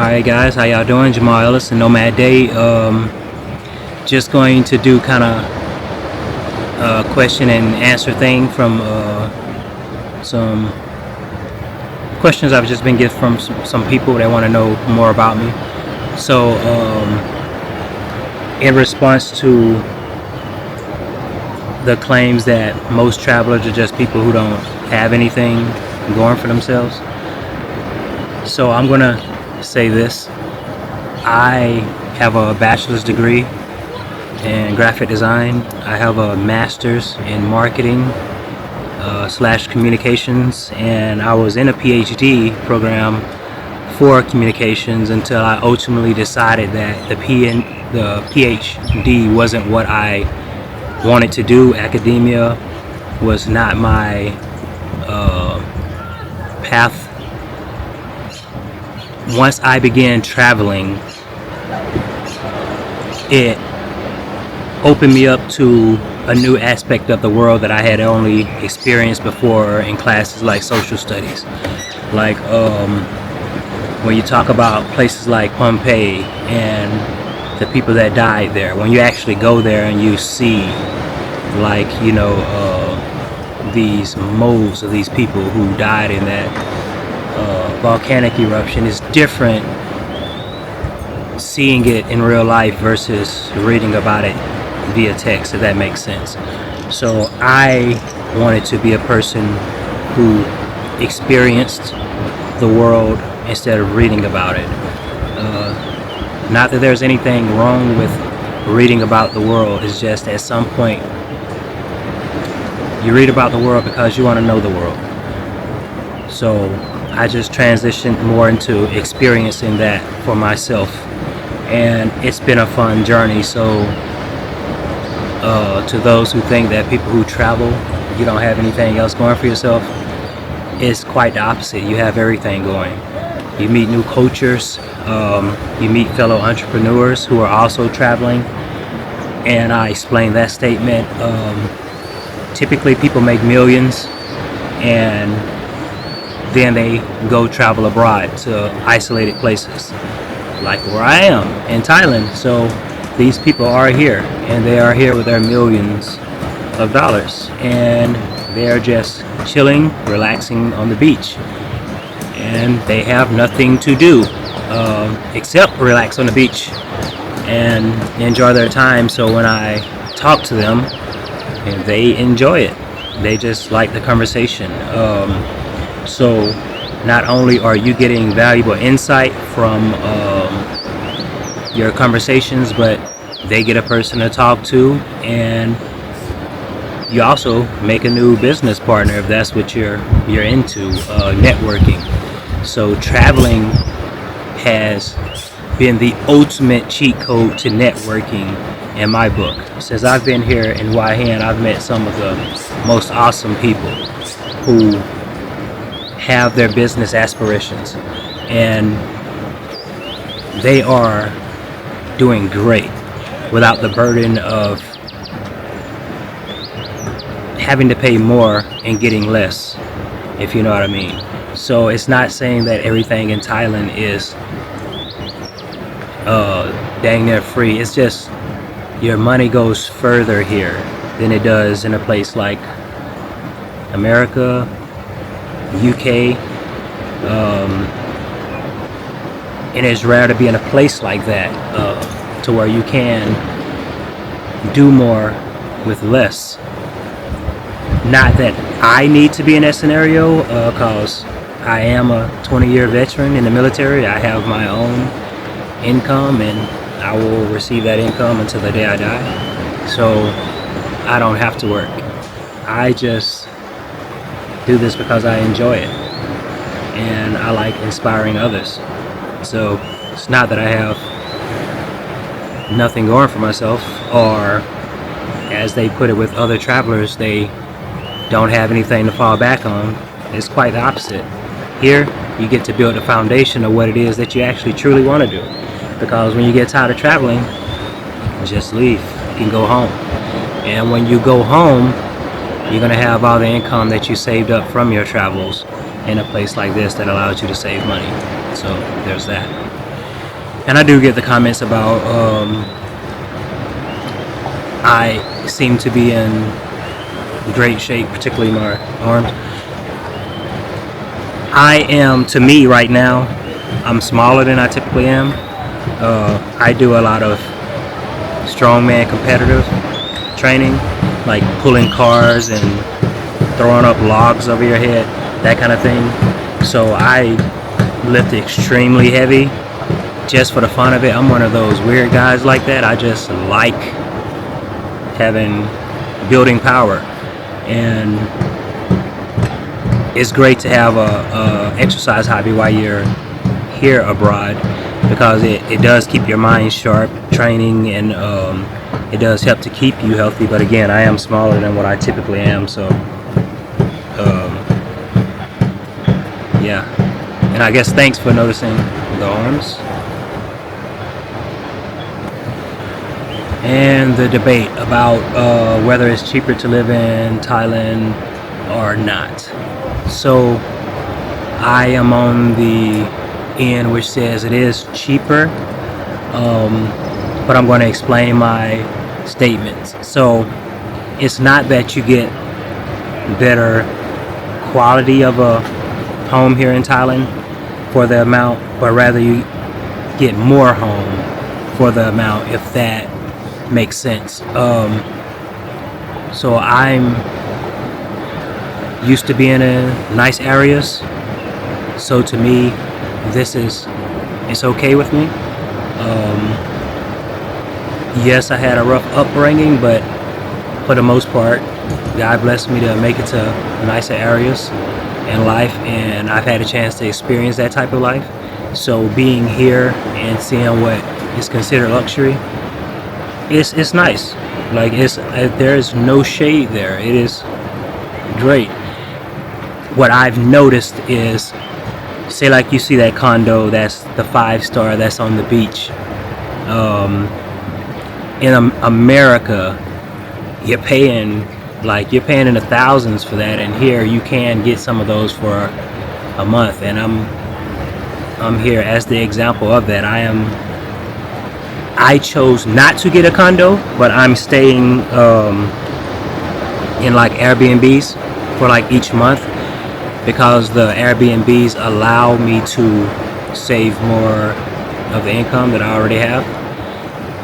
Alright guys, how y'all doing? Jamal Ellis and Nomad Day. Just going to do kind of a question and answer thing from some questions I've just been getting from some people that want to know more about me. So in response to the claims that most travelers are just people who don't have anything going for themselves, so I'm gonna say this. I have a bachelor's degree in graphic design. I have a master's in marketing slash communications, and I was in a PhD program for communications until I ultimately decided that the PhD wasn't what I wanted to do. Academia was not my path. Once I began traveling, it opened me up to a new aspect of the world that I had only experienced before in classes like social studies. Like when you talk about places like Pompeii and the people that died there, when you actually go there and you see, like, these molds of these people who died in that volcanic eruption, is different seeing it in real life versus reading about it via text, if that makes sense. So I wanted to be a person who experienced the world instead of reading about it. Not that there's anything wrong with reading about the world, it's just at some point you read about the world because you want to know the world. So I just transitioned more into experiencing that for myself, and it's been a fun journey. So to those who think that people who travel, you don't have anything else going for yourself, it's quite the opposite. You have everything going. You meet new cultures, you meet fellow entrepreneurs who are also traveling, and I explained that statement. Typically people make millions and then they go travel abroad to isolated places like where I am in Thailand. So these people are here, and they are here with their millions of dollars, and they are just chilling, relaxing on the beach, and they have nothing to do except relax on the beach and enjoy their time. So when I talk to them, and they enjoy it, they just like the conversation. So not only are you getting valuable insight from your conversations, but they get a person to talk to, and you also make a new business partner if that's what you're into, networking. So traveling has been the ultimate cheat code to networking in my book. Since I've been here in Hua Hin, I've met some of the most awesome people who have their business aspirations, and they are doing great without the burden of having to pay more and getting less, if you know what I mean. So it's not saying that everything in Thailand is dang near free. It's just your money goes further here than it does in a place like America, UK, and it's rare to be in a place like that, to where you can do more with less. Not that I need to be in that scenario, because I am a 20-year veteran in the military. I have my own income, and I will receive that income until the day I die. So I don't have to work. I just do this because I enjoy it, and I like inspiring others. So it's not that I have nothing going for myself, or as they put it with other travelers, they don't have anything to fall back on. It's quite the opposite. Here you get to build a foundation of what it is that you actually truly want to do, because when you get tired of traveling, just leave. You can go home, and when you go home, you're going to have all the income that you saved up from your travels in a place like this that allows you to save money. So there's that. And I do get the comments about I seem to be in great shape, particularly my arms. I am, to me right now, I'm smaller than I typically am. I do a lot of strongman competitive training, like pulling cars and throwing up logs over your head, that kind of thing. So I lift extremely heavy just for the fun of it. I'm one of those weird guys like that. I just like building power, and it's great to have a exercise hobby while you're here abroad, because it does keep your mind sharp, training, and it does help to keep you healthy. But again, I am smaller than what I typically am, so yeah. And I guess thanks for noticing the arms. And the debate about whether it's cheaper to live in Thailand or not. So I am on the end which says it is cheaper, but I'm going to explain my statements. So it's not that you get better quality of a home here in Thailand for the amount, but rather you get more home for the amount, if that makes sense. So I'm used to being in nice areas, so to me it's okay with me. Yes, I had a rough upbringing, but for the most part, God blessed me to make it to nicer areas in life, and I've had a chance to experience that type of life. So being here and seeing what is considered luxury, it's nice. Like, there's no shade there. It is great. What I've noticed is, say like you see that condo that's the 5-star that's on the beach. In America, you're paying in the thousands for that, and here you can get some of those for a month. And I'm here as the example of that. I chose not to get a condo, but I'm staying in like Airbnbs for like each month, because the Airbnbs allow me to save more of the income that I already have,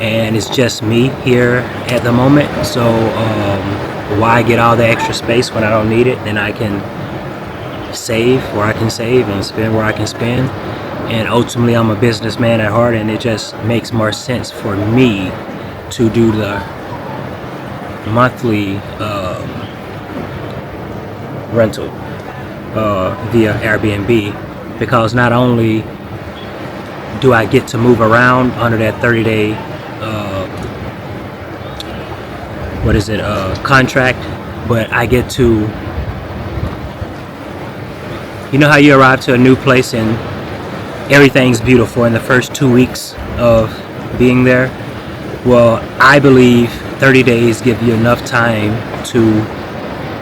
and it's just me here at the moment. So why get all the extra space when I don't need it? Then I can save where I can save and spend where I can spend. And ultimately, I'm a businessman at heart, and it just makes more sense for me to do the monthly rental via Airbnb, because not only do I get to move around under that 30-day contract, but I get to, you know how you arrive to a new place and everything's beautiful in the first 2 weeks of being there? Well, I believe 30 days give you enough time to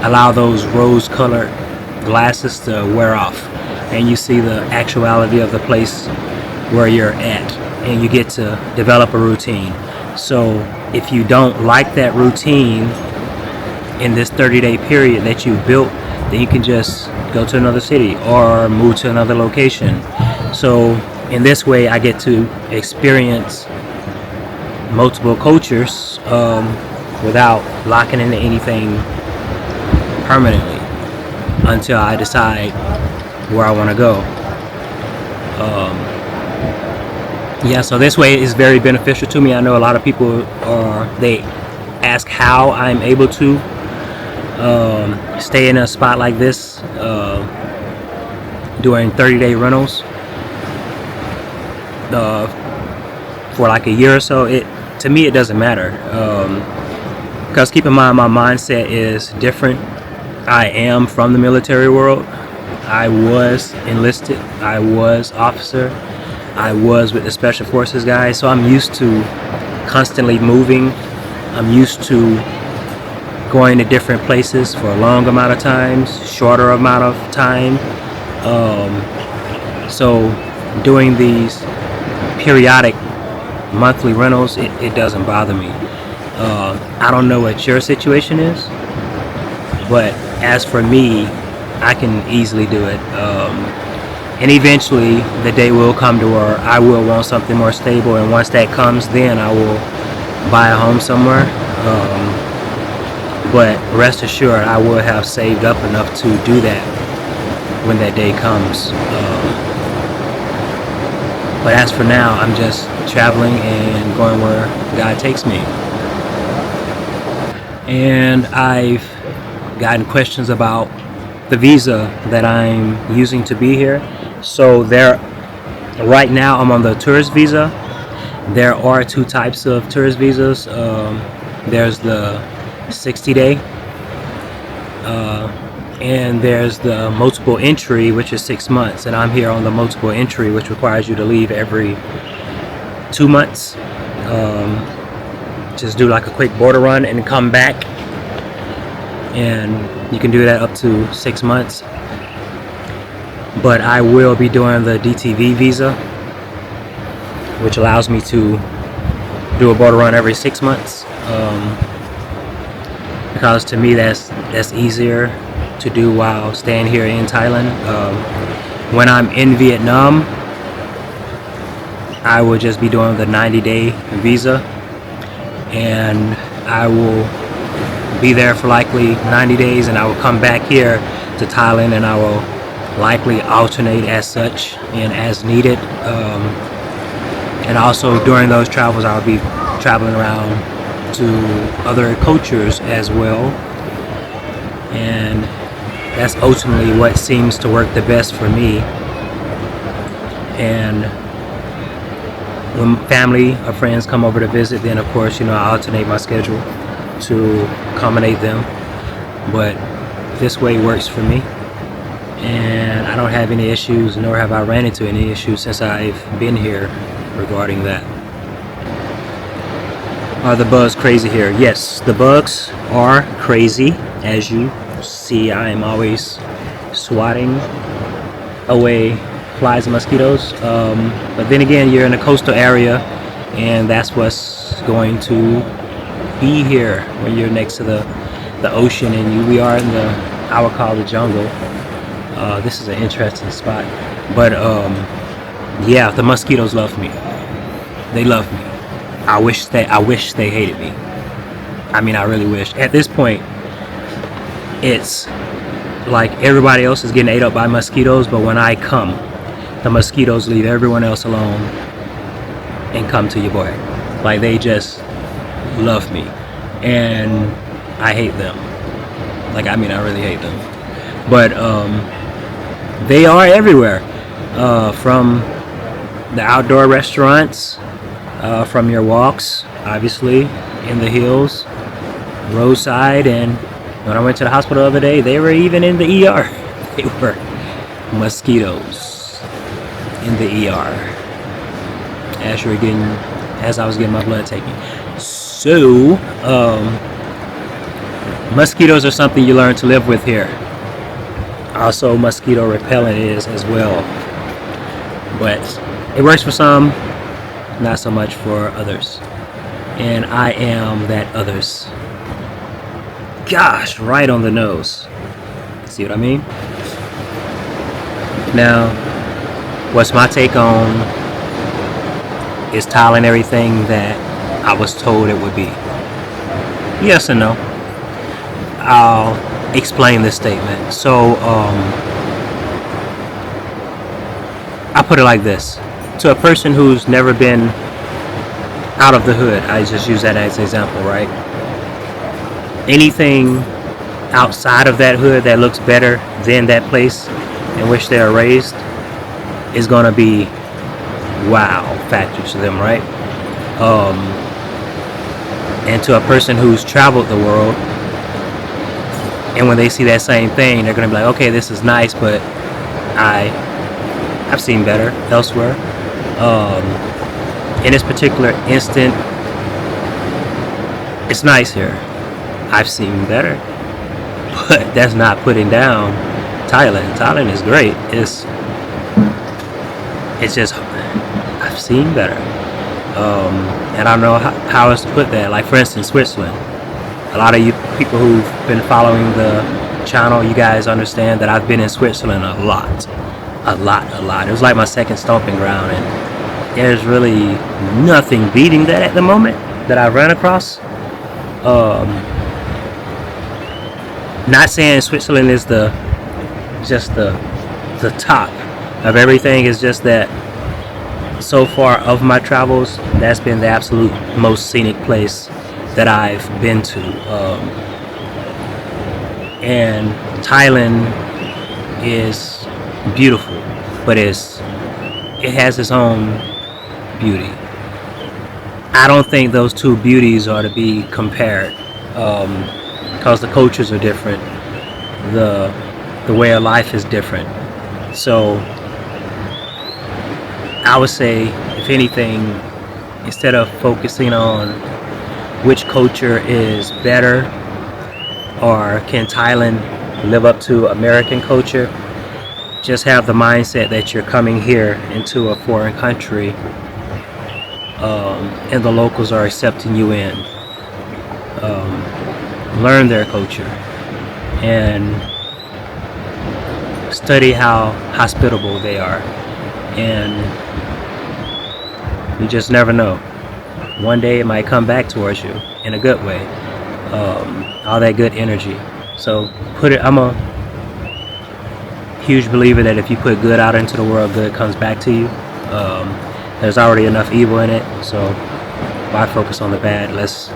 allow those rose-colored glasses to wear off, and you see the actuality of the place where you're at, and you get to develop a routine. So if you don't like that routine in this 30-day period that you built, then you can just go to another city or move to another location. So in this way, I get to experience multiple cultures without locking into anything permanently until I decide where I want to go. So this way is very beneficial to me. I know a lot of people they ask how I'm able to stay in a spot like this doing 30-day rentals for like a year or so. To me, it doesn't matter, because keep in mind, my mindset is different. I am from the military world. I was enlisted. I was officer. I was with the special forces guys. So I'm used to constantly moving. I'm used to going to different places for a long amount of times, shorter amount of time. So doing these periodic monthly rentals, it doesn't bother me. I don't know what your situation is, but as for me, I can easily do it. And eventually the day will come to where I will want something more stable, and once that comes, then I will buy a home somewhere. But rest assured, I will have saved up enough to do that when that day comes. But as for now, I'm just traveling and going where God takes me. And I've gotten questions about the visa that I'm using to be here. So right now I'm on the tourist visa. There are two types of tourist visas. There's the 60-day, and there's the multiple entry, which is 6 months. And I'm here on the multiple entry, which requires you to leave every 2 months. Just do like a quick border run and come back, and you can do that up to 6 months. But I will be doing the DTV visa, which allows me to do a border run every 6 months, because to me that's easier to do while staying here in Thailand. When I'm in Vietnam, I will just be doing the 90-day visa, and I will be there for likely 90 days, and I will come back here to Thailand, and I will likely alternate as such and as needed. And also during those travels, I'll be traveling around to other cultures as well, and that's ultimately what seems to work the best for me. And when family or friends come over to visit, then of course, I alternate my schedule to accommodate them. But this way works for me, and I don't have any issues, nor have I ran into any issues since I've been here regarding that. Are the bugs crazy here? Yes, the bugs are crazy. As you see, I am always swatting away flies and mosquitoes. But then again, you're in a coastal area, and that's what's going to be here when you're next to the ocean, and we are in I would call the jungle. This is an interesting spot, but yeah, the mosquitoes love me. They love me. I wish they hated me. I mean, I really wish. At this point, it's like everybody else is getting ate up by mosquitoes, but when I come, the mosquitoes leave everyone else alone and come to your boy. Like, they just love me, and I hate them. Like, I mean, I really hate them. But they are everywhere, from the outdoor restaurants, from your walks, obviously, in the hills, roadside, and when I went to the hospital the other day, they were even in the ER. They were mosquitoes in the ER as I was getting my blood taken. So, mosquitoes are something you learn to live with here. Also, mosquito repellent is as well, but it works for some, not so much for others, and I am that others. Gosh, right on the nose. See what I mean? Now, what's my take on, is Thailand everything that I was told it would be? Yes and no. I'll explain this statement. So, I put it like this. To a person who's never been out of the hood, I just use that as an example, right? Anything outside of that hood that looks better than that place in which they are raised is going to be wow factor to them, right? And to a person who's traveled the world, and when they see that same thing, they're going to be like, okay, this is nice, but I've seen better elsewhere. In this particular instant, it's nice here. I've seen better, but that's not putting down Thailand. Thailand is great. It's just, I I've seen better. And I don't know how else to put that. Like for instance, Switzerland. A lot of you people who've been following the channel, you guys understand that I've been in Switzerland a lot. It was like my second stomping ground, and there's really nothing beating that at the moment that I've run across. Not saying Switzerland is just the top of everything. It's just that so far of my travels, that's been the absolute most scenic place that I've been to. And Thailand is beautiful, but it has its own beauty. I don't think those two beauties are to be compared, because the cultures are different, the way of life is different. So I would say, if anything, instead of focusing on which culture is better or can Thailand live up to American culture, just have the mindset that you're coming here into a foreign country, and the locals are accepting you in. Learn their culture and study how hospitable they are, and you just never know. One day it might come back towards you in a good way. All that good energy. So I'm a huge believer that if you put good out into the world, good comes back to you. There's already enough evil in it, so why focus on the bad? Let's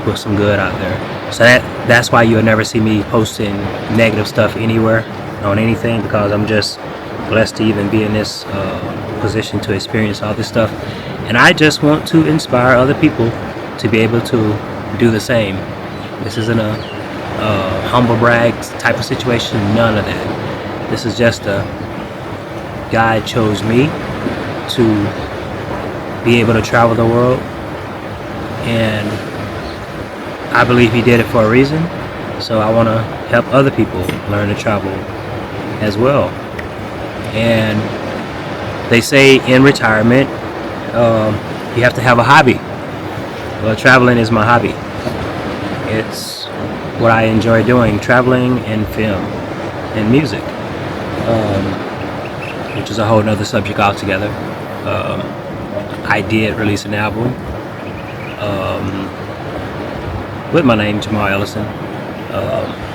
put some good out there. So that's why you'll never see me posting negative stuff anywhere on anything, because I'm just blessed to even be in this position to experience all this stuff, and I just want to inspire other people to be able to do the same. This isn't a humble brag type of situation, none of that. This is just God chose me to be able to travel the world, and I believe he did it for a reason. So I want to help other people learn to travel as well. And they say in retirement, you have to have a hobby. Well, traveling is my hobby. It's what I enjoy doing, traveling and film and music, which is a whole nother subject altogether. I did release an album with my name, Jamal Ellison,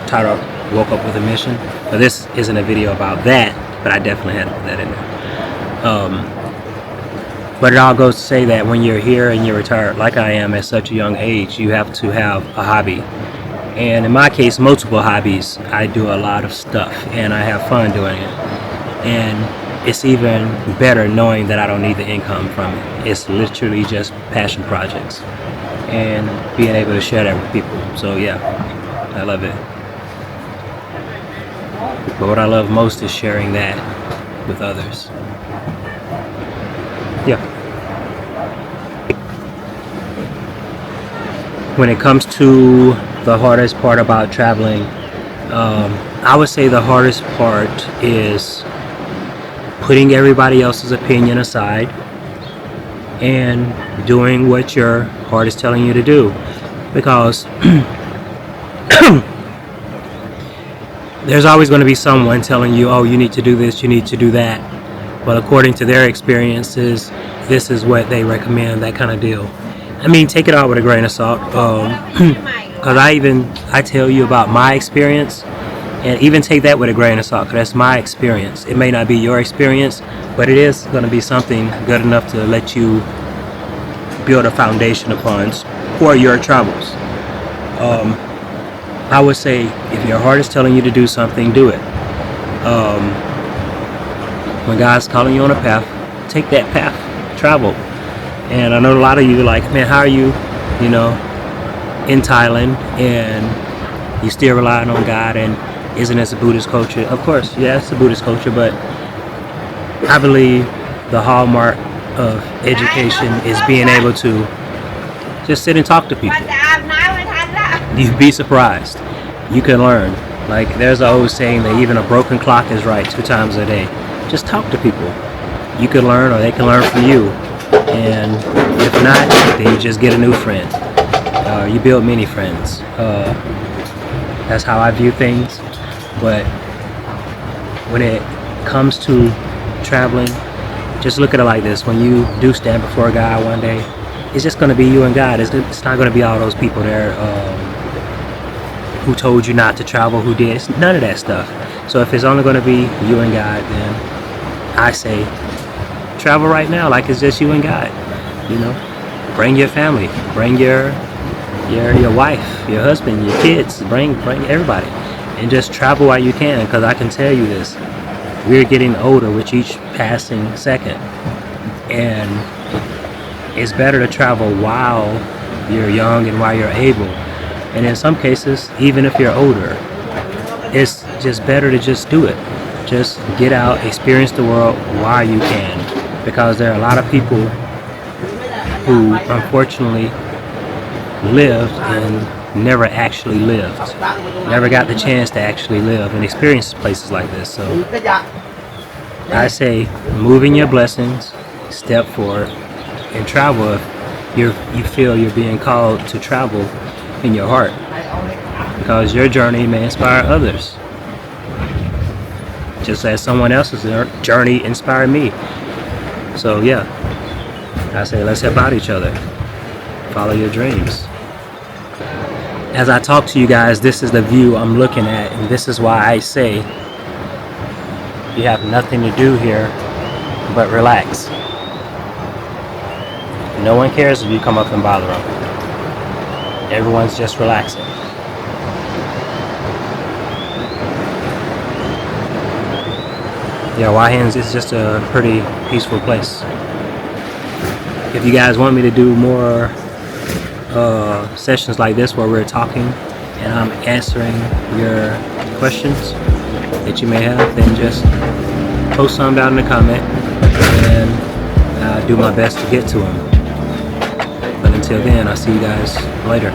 titled Woke Up With a Mission. But this isn't a video about that, but I definitely had to put that in there. But it all goes to say that when you're here and you're retired, like I am at such a young age, you have to have a hobby. And in my case, multiple hobbies. I do a lot of stuff and I have fun doing it. And it's even better knowing that I don't need the income from it. It's literally just passion projects and being able to share that with people. So yeah, I love it. But what I love most is sharing that with others. Yeah. When it comes to the hardest part about traveling, I would say the hardest part is putting everybody else's opinion aside and doing what your heart is telling you to do, because there's always going to be someone telling you, oh, you need to do this, you need to do that, but according to their experiences, this is what they recommend, that kind of deal. I mean, take it all with a grain of salt, because I tell you about my experience, and even take that with a grain of salt, because that's my experience. It may not be your experience, but it is going to be something good enough to let you build a foundation upon for your travels. I would say, if your heart is telling you to do something, do it. When God's calling you on a path, take that path, travel. And I know a lot of you are like, man, how are you, in Thailand and you still relying on God, and isn't this a Buddhist culture? Of course, yeah, it's a Buddhist culture, but I believe the hallmark of education is being able to just sit and talk to people. You'd be surprised. You can learn. Like, there's an old saying that even a broken clock is right 2 times a day. Just talk to people. You can learn, or they can learn from you. and if not, then you just get a new friend. You build many friends. That's how I view things. But when it comes to traveling, just look at it like this. When you do stand before God one day, it's just going to be you and God. It's not going to be all those people there who told you not to travel, who did. It's none of that stuff. So if it's only going to be you and God, then I say travel right now like it's just you and God. You know, bring your family, bring your wife, your husband, your kids, bring everybody, and just travel while you can. Because I can tell you this, we're getting older with each passing second, and it's better to travel while you're young and while you're able. And in some cases, even if you're older, it's just better to just do it. Just get out, experience the world while you can, because there are a lot of people who unfortunately lived and never actually lived, never got the chance to actually live and experience places like this. So I say move in your blessings, step forward, and travel if you feel you're being called to travel in your heart, because your journey may inspire others, just as someone else's journey inspired me. So yeah, I say let's help out each other, follow your dreams. As I talk to you guys, this is the view I'm looking at, and this is why I say you have nothing to do here but relax. No one cares if you come up and bother them. Everyone's just relaxing. Yeah, Hua Hin is just a pretty peaceful place. If you guys want me to do more sessions like this where we're talking and I'm answering your questions that you may have, then just post some down in the comment and I'll do my best to get to them. But until then, I'll see you guys later.